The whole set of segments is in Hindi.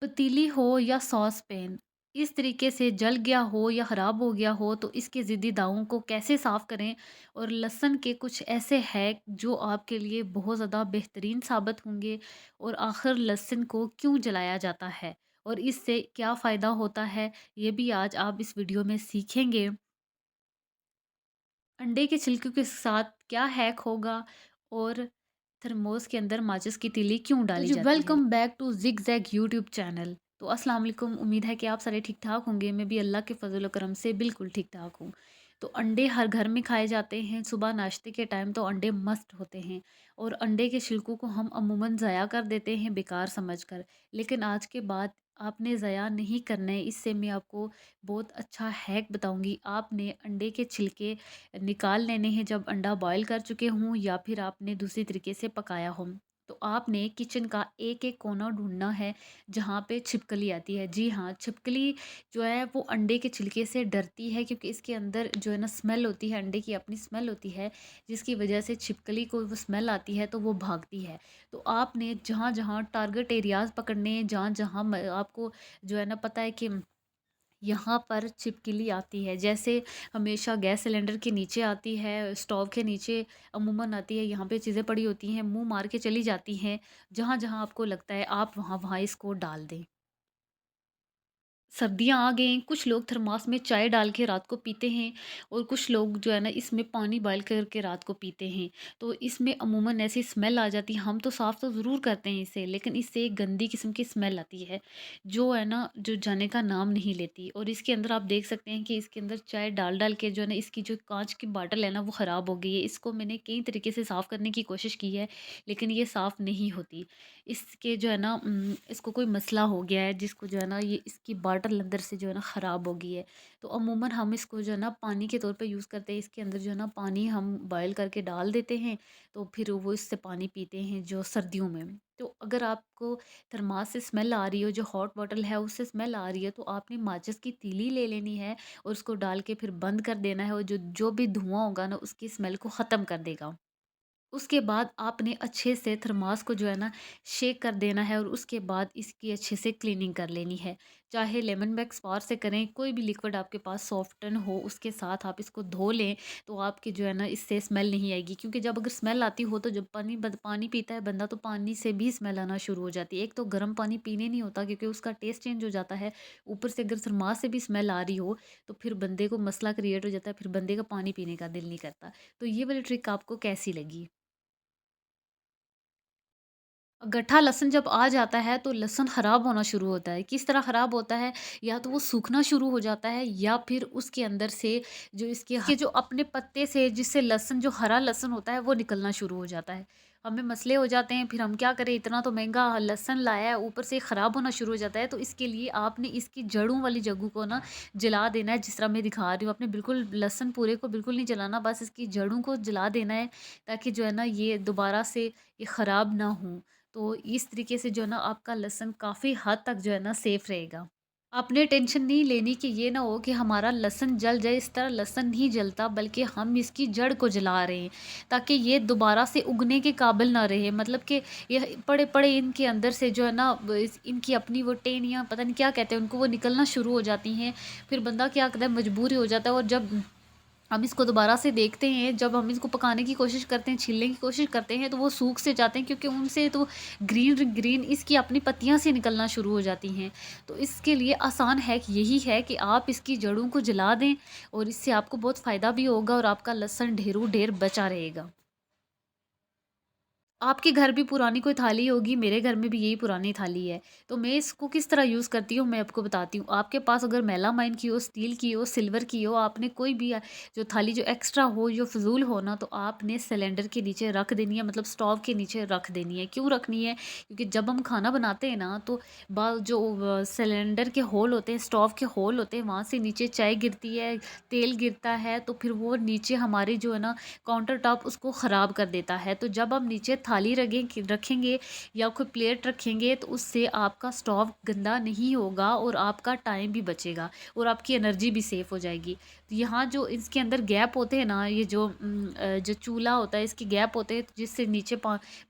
पतीली हो या सॉस पैन, इस तरीके से जल गया हो या ख़राब हो गया हो तो इसके ज़िद्दी दागों को कैसे साफ़ करें। और लहसुन के कुछ ऐसे हैक जो आपके लिए बहुत ज़्यादा बेहतरीन साबित होंगे। और आखिर लहसुन को क्यों जलाया जाता है और इससे क्या फ़ायदा होता है, ये भी आज आप इस वीडियो में सीखेंगे। अंडे के छिलके के साथ क्या हैक होगा और थर्मोस के अंदर माचिस की तीली क्यों डाली जाती है। Welcome back to zig zag YouTube channel. तो अस्सलाम वालेकुम, उम्मीद है कि आप सारे ठीक ठाक होंगे। मैं भी अल्लाह के फजल व करम से बिल्कुल ठीक ठाक हूँ। तो अंडे हर घर में खाए जाते हैं। सुबह नाश्ते के टाइम तो अंडे मस्त होते हैं। और अंडे के छिलकों को हम अमूमन ज़ाया कर देते हैं बेकार समझकर। लेकिन आज के बाद आपने ज़ाया नहीं करना है। इससे मैं आपको बहुत अच्छा हैक बताऊंगी। आपने अंडे के छिलके निकाल लेने हैं जब अंडा बॉयल कर चुके हों या फिर आपने दूसरी तरीके से पकाया हो। तो आपने किचन का एक एक कोना ढूंढना है जहाँ पे छिपकली आती है। जी हाँ, छिपकली जो है वो अंडे के छिलके से डरती है क्योंकि इसके अंदर जो है ना स्मेल होती है, अंडे की अपनी स्मेल होती है, जिसकी वजह से छिपकली को वो स्मेल आती है तो वो भागती है। तो आपने जहाँ जहाँ टारगेट एरियाज पकड़ने हैं, जहाँ जहाँ आपको जो है ना पता है कि यहाँ पर छिपकली आती है, जैसे हमेशा गैस सिलेंडर के नीचे आती है, स्टोव के नीचे अमूमन आती है, यहाँ पे चीज़ें पड़ी होती हैं, मुँह मार के चली जाती हैं। जहाँ-जहाँ आपको लगता है आप वहाँ-वहाँ इसको डाल दें। सर्दियाँ आ गई हैं, कुछ लोग थर्मास में चाय डाल के रात को पीते हैं और कुछ लोग जो है ना इसमें पानी बॉयल करके रात को पीते हैं। तो इसमें अमूमन ऐसी स्मेल आ जाती है। हम तो साफ़ तो ज़रूर करते हैं इसे, लेकिन इससे एक गंदी किस्म की स्मेल आती है जो है ना जो जाने का नाम नहीं लेती। और इसके अंदर आप देख सकते हैं कि इसके अंदर चाय डाल-डाल के जो है ना इसकी जो काँच की बॉटल है ना वो ख़राब हो गई है। इसको मैंने कई तरीके से साफ़ करने की कोशिश की है, लेकिन ये साफ़ नहीं होती। इसके जो है ना इसको कोई मसला हो गया है जिसको जो है ना ये इसकी बॉटल अंदर से जो है ना ख़राब हो गई है। तो अमूमन हम इसको जो है ना पानी के तौर पे यूज़ करते हैं। इसके अंदर जो है ना पानी हम बॉयल करके डाल देते हैं, तो फिर वो इससे पानी पीते हैं जो सर्दियों में। तो अगर आपको थर्मास से स्मेल आ रही हो, जो हॉट बॉटल है उससे स्मेल आ रही है, तो आपने माचिस की तीली ले लेनी है और उसको डाल के फिर बंद कर देना है और जो जो भी धुआँ होगा ना उसकी स्मेल को ख़त्म कर देगा। उसके बाद आपने अच्छे से थर्मास को जो है ना शेक कर देना है और उसके बाद इसकी अच्छे से क्लीनिंग कर लेनी है। चाहे लेमन वैक्स पार से करें, कोई भी लिक्विड आपके पास सॉफ्टन हो उसके साथ आप इसको धो लें, तो आपकी जो है ना इससे स्मेल नहीं आएगी। क्योंकि जब अगर स्मेल आती हो तो जब पानी पीता है बंदा तो पानी से भी स्मेल आना शुरू हो जाती है। एक तो गर्म पानी पीने नहीं होता क्योंकि उसका टेस्ट चेंज हो जाता है, ऊपर से अगर थर्मास से भी स्मेल आ रही हो तो फिर बंदे को मसला क्रिएट हो जाता है, फिर बंदे का पानी पीने का दिल नहीं करता। तो ये वाली ट्रिक आपको कैसी लगी? गट्ठा लहसुन जब आ जाता है तो लहसुन ख़राब होना शुरू होता है। किस तरह ख़राब होता है? या तो वो सूखना शुरू हो जाता है या फिर उसके अंदर से जो इसके जो अपने पत्ते से जिससे लहसुन जो हरा लहसुन होता है वो निकलना शुरू हो जाता है। हमें मसले हो जाते हैं, फिर हम क्या करें, इतना तो महँगा लहसुन लाया है, ऊपर से ख़राब होना शुरू हो जाता है। तो इसके लिए आपने इसकी जड़ों वाली जगह को ना जला देना है, जिस तरह मैं दिखा रही हूँ। आपने बिल्कुल लहसुन पूरे को बिल्कुल नहीं जलाना, बस इसकी जड़ों को जला देना है ताकि जो है ना ये दोबारा से ये ख़राब ना हो। तो इस तरीके से जो है ना आपका लहसुन काफ़ी हद तक जो है ना सेफ़ रहेगा। आपने टेंशन नहीं लेनी कि ये ना हो कि हमारा लहसुन जल जाए, इस तरह लहसुन नहीं जलता बल्कि हम इसकी जड़ को जला रहे हैं ताकि ये दोबारा से उगने के काबिल ना रहे। मतलब कि ये पड़े-पड़े इनके अंदर से जो है ना इनकी अपनी वो टहनियाँ पता नहीं क्या कहते हैं उनको, वो निकलना शुरू हो जाती हैं। फिर बंदा क्या करता है, मजबूर ही हो जाता है। और जब हम इसको दोबारा से देखते हैं, जब हम इसको पकाने की कोशिश करते हैं, छीलने की कोशिश करते हैं, तो वो सूख से जाते हैं क्योंकि उनसे तो ग्रीन ग्रीन इसकी अपनी पत्तियाँ से निकलना शुरू हो जाती हैं। तो इसके लिए आसान हैक यही है कि आप इसकी जड़ों को जला दें और इससे आपको बहुत फ़ायदा भी होगा और आपका लहसुन ढेरों ढेर बचा रहेगा। आपके घर भी पुरानी कोई थाली होगी, मेरे घर में भी यही पुरानी थाली है। तो मैं इसको किस तरह यूज़ करती हूँ, मैं आपको बताती हूँ। आपके पास अगर मेलामाइन की हो, स्टील की हो, सिल्वर की हो, आपने कोई भी जो थाली जो एक्स्ट्रा हो, जो फ़िज़ूल हो ना, तो आपने सिलेंडर के नीचे रख देनी है, मतलब स्टोव के नीचे रख देनी है। क्यों रखनी है? क्योंकि जब हम खाना बनाते हैं ना, तो जो सिलेंडर के होल होते हैं, स्टोव के होल होते हैं, वहाँ से नीचे चाय गिरती है, तेल गिरता है, तो फिर वो नीचे हमारी जो है ना काउंटर टॉप उसको ख़राब कर देता है। तो जब हम नीचे थाली रखेंगे या कोई प्लेट रखेंगे तो उससे आपका स्टोव गंदा नहीं होगा और आपका टाइम भी बचेगा और आपकी एनर्जी भी सेफ़ हो जाएगी। तो यहाँ जो इसके अंदर गैप होते हैं ना, ये जो चूल्हा होता है इसके गैप होते हैं, जिससे नीचे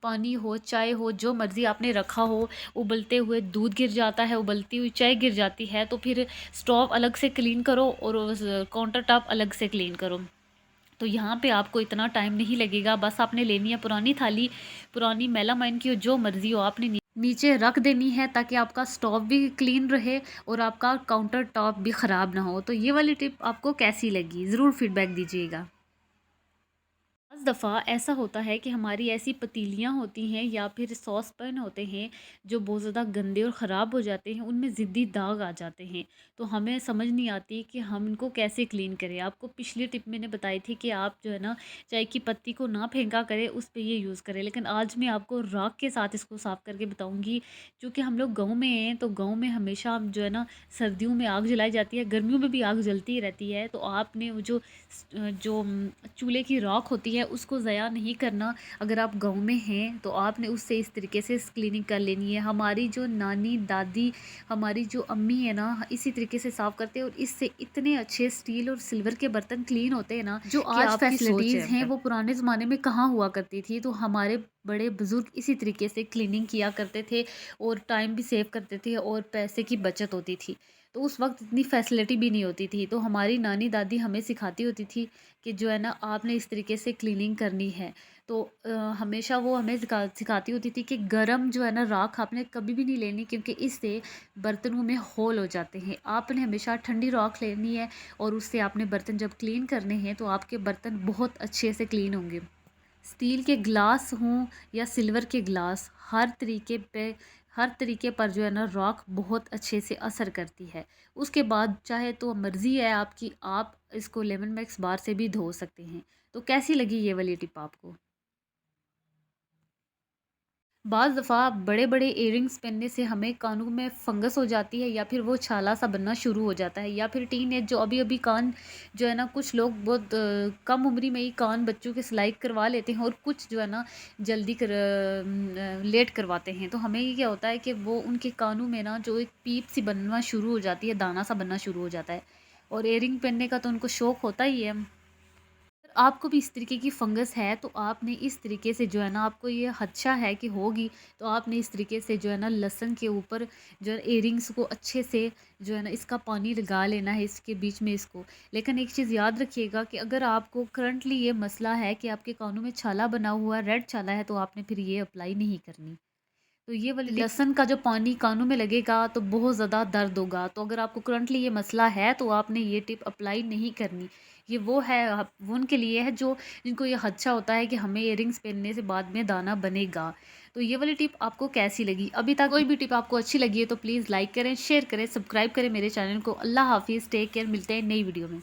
पानी हो, चाय हो, जो मर्ज़ी आपने रखा हो, उबलते हुए दूध गिर जाता है, उबलती हुई चाय गिर जाती है, तो फिर स्टोव अलग से क्लीन करो और उस काउंटर टॉप अलग से क्लीन करो। तो यहाँ पे आपको इतना टाइम नहीं लगेगा। बस आपने लेनी है पुरानी थाली, पुरानी मेलामाइन की हो, जो मर्ज़ी हो, आपने नीचे रख देनी है ताकि आपका स्टोव भी क्लीन रहे और आपका काउंटर टॉप भी ख़राब ना हो। तो ये वाली टिप आपको कैसी लगी? ज़रूर फीडबैक दीजिएगा। बज़ दफ़ा ऐसा होता है कि हमारी ऐसी पतीलियाँ होती हैं या फिर सॉस पैन होते हैं जो बहुत ज़्यादा गंदे और ख़राब हो जाते हैं, उनमें ज़िद्दी दाग आ जाते हैं। तो हमें समझ नहीं आती कि हम इनको कैसे क्लीन करें। आपको पिछली टिप मैंने बताई थी कि आप जो है ना, चाय की पत्ती को ना फेंका करें, उस पे ये यूज़ करें। लेकिन आज मैं आपको राख के साथ इसको साफ़ करके बताऊँगी। क्योंकि हम लोग गाँव में हैं, तो गाँव में हमेशा जो है ना, सर्दियों में आग जलाई जाती है, गर्मियों में भी आग जलती ही रहती है। तो आपने वो चूल्हे की राख होती है उसको ज़ाया नहीं करना। अगर आप गाँव में हैं तो आपने उससे इस तरीके से क्लीनिंग कर लेनी है। हमारी जो नानी दादी, हमारी जो अम्मी है ना, इसी तरीके से साफ़ करते हैं और इससे इतने अच्छे स्टील और सिल्वर के बर्तन क्लीन होते हैं ना, जो आज फैसिलिटीज़ हैं वो पुराने ज़माने में कहाँ हुआ करती थी। तो हमारे बड़े बुज़ुर्ग इसी तरीके से क्लीनिंग किया करते थे और टाइम भी सेव करते थे और पैसे की बचत होती थी। तो उस वक्त इतनी फैसिलिटी भी नहीं होती थी। तो हमारी नानी दादी हमें सिखाती होती थी कि जो है ना, आपने इस तरीके से क्लीनिंग करनी है। तो हमेशा वो हमें सिखाती होती थी कि गरम जो है ना, राख आपने कभी भी नहीं लेनी, क्योंकि इससे बर्तनों में होल हो जाते हैं। आपने हमेशा ठंडी राख लेनी है और उससे आपने बर्तन जब क्लीन करने हैं तो आपके बर्तन बहुत अच्छे से क्लीन होंगे। स्टील के ग्लास हों या सिल्वर के ग्लास, हर तरीके पर जो है ना, राख बहुत अच्छे से असर करती है। उसके बाद चाहे तो मर्ज़ी है आपकी, आप इसको लेमन मैक्स बार से भी धो सकते हैं। तो कैसी लगी ये वाली टिप आपको? बाज़ दफ़ा बड़े-बड़े इयररिंग्स पहनने से हमें कानों में फंगस हो जाती है या फिर वो छाला सा बनना शुरू हो जाता है, या फिर टीनेज जो अभी-अभी कान जो है ना, कुछ लोग बहुत कम उम्री में ही कान बच्चों के सिलाई करवा लेते हैं और कुछ जो है ना, जल्दी लेट करवाते हैं। तो हमें ये क्या होता है कि वो उनके कानों में ना जो एक पीप सी बनना शुरू हो जाती है, दाना सा बनना शुरू हो जाता है और इयररिंग पहनने का तो उनको शौक होता ही है। आपको भी इस तरीके की फंगस है तो आपने इस तरीके से जो है ना, आपको ये खदशा है कि होगी, तो आपने इस तरीके से जो है ना, लहसुन के ऊपर जो है इयररिंग्स को अच्छे से जो है ना, इसका पानी लगा लेना है इसके बीच में इसको। लेकिन एक चीज़ याद रखिएगा कि अगर आपको करंटली ये मसला है कि आपके कानों में छाला बना हुआ है, रेड छाला है, तो आपने फिर ये अप्लाई नहीं करनी। तो ये वाली लहसुन का जो पानी कानों में लगेगा तो बहुत ज़्यादा दर्द होगा। तो अगर आपको करंटली ये मसला है तो आपने ये टिप अप्लाई नहीं करनी। ये वो है, वो उनके लिए है जो जिनको ये खदशा होता है कि हमें इयररिंग्स पहनने से बाद में दाना बनेगा। तो ये वाली टिप आपको कैसी लगी? अभी तक कोई भी टिप आपको अच्छी लगी है तो प्लीज़ लाइक करें, शेयर करें, सब्सक्राइब करें मेरे चैनल को। अल्लाह हाफ़िज़, टेक केयर, मिलते हैं नई वीडियो में।